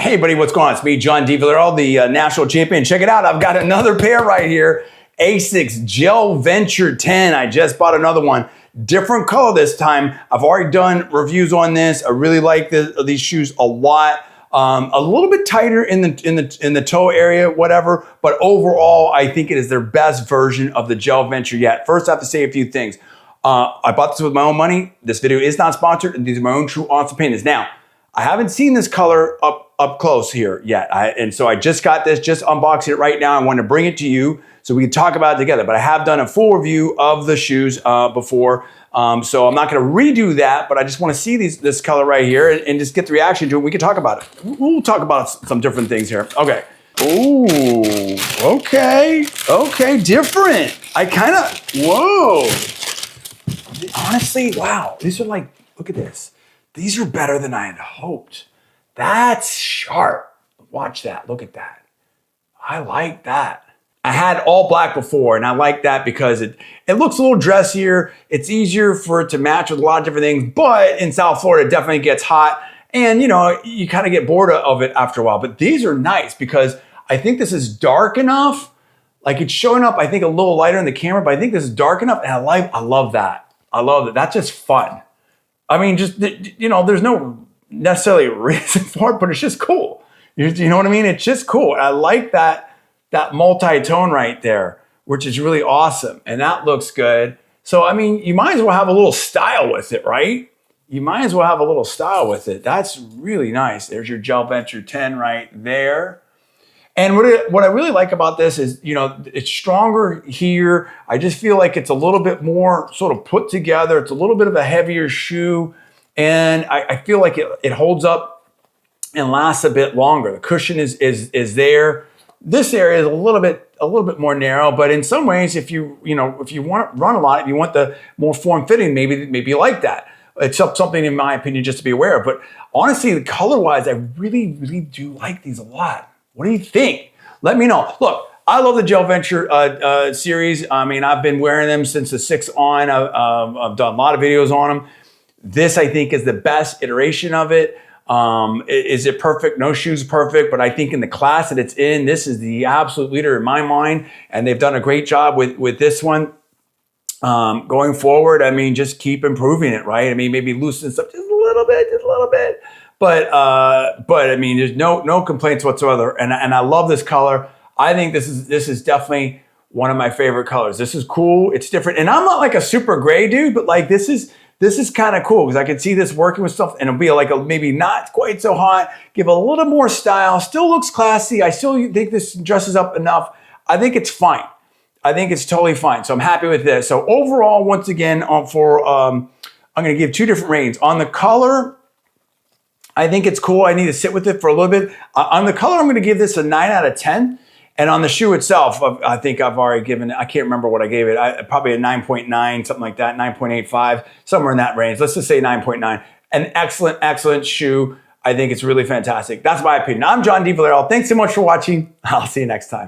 Hey buddy, what's going on? It's me, John D. Villarreal, the national champion. Check it out, I've got another pair right here. ASICS Gel Venture 10. I just bought another one. Different color this time. I've already done reviews on this. I really like these shoes a lot. A little bit tighter in the toe area, whatever. But overall, I think it is their best version of the Gel Venture yet. First, I have to say a few things. I bought this with my own money. This video is not sponsored, and these are my own true honest opinions. Now, I haven't seen this color up close here yet. And so I just got this, just unboxing it right now. I want to bring it to you so we can talk about it together. But I have done a full review of the shoes before. So I'm not going to redo that, but I just want to see this color right here and just get the reaction to it. We can talk about it. We'll talk about some different things here. Okay. Ooh, okay. Okay, different. I kind of, whoa. Honestly, wow. These are like, look at this. These are better than I had hoped. That's sharp. Watch that, look at that. I like that. I had all black before, and I like that because it looks a little dressier. It's easier for it to match with a lot of different things, but in South Florida, it definitely gets hot. And you know, you kind of get bored of it after a while, but these are nice because I think this is dark enough. Like it's showing up, I think a little lighter in the camera, but I think this is dark enough, and I love that. I love it, that's just fun. I mean, just, you know, there's no necessarily reason for it, but it's just cool. You know what I mean? It's just cool. I like that multi-tone right there, which is really awesome. And that looks good. So, I mean, you might as well have a little style with it, right? You might as well have a little style with it. That's really nice. There's your Gel Venture 10 right there. And what I really like about this is, you know, it's stronger here. I just feel like it's a little bit more sort of put together. It's a little bit of a heavier shoe. And I feel like it holds up and lasts a bit longer. The cushion is there. This area is a little bit more narrow, but in some ways, if you want to run a lot, if you want the more form-fitting, maybe you like that. It's something, in my opinion, just to be aware of. But honestly, color-wise, I really, really do like these a lot. What do you think? Let me know. Look, I love the Gel Venture series. I mean, I've been wearing them since the 6 on. I've done a lot of videos on them. This, I think, is the best iteration of it. Is it perfect? No shoe's perfect, but I think in the class that it's in, this is the absolute leader in my mind, and they've done a great job with this one. Going forward, I mean, just keep improving it, right? I mean, maybe loosen stuff just a little bit. But I mean, there's no complaints whatsoever, and I love this color. I think this is definitely one of my favorite colors. This is cool. It's different, and I'm not like a super gray dude, but like this is kind of cool because I can see this working with stuff, and it'll be like maybe not quite so hot. Give a little more style. Still looks classy. I still think this dresses up enough. I think it's fine. I think it's totally fine. So I'm happy with this. So overall, once again, I'm going to give 2 different ratings on the color. I think it's cool. I need to sit with it for a little bit. On the color, I'm going to give this a 9 out of 10. And on the shoe itself, I think I've already given, I can't remember what I gave it. Probably a 9.9, something like that, 9.85, somewhere in that range. Let's just say 9.9. An excellent, excellent shoe. I think it's really fantastic. That's my opinion. I'm John D. Villarreal. Thanks so much for watching. I'll see you next time.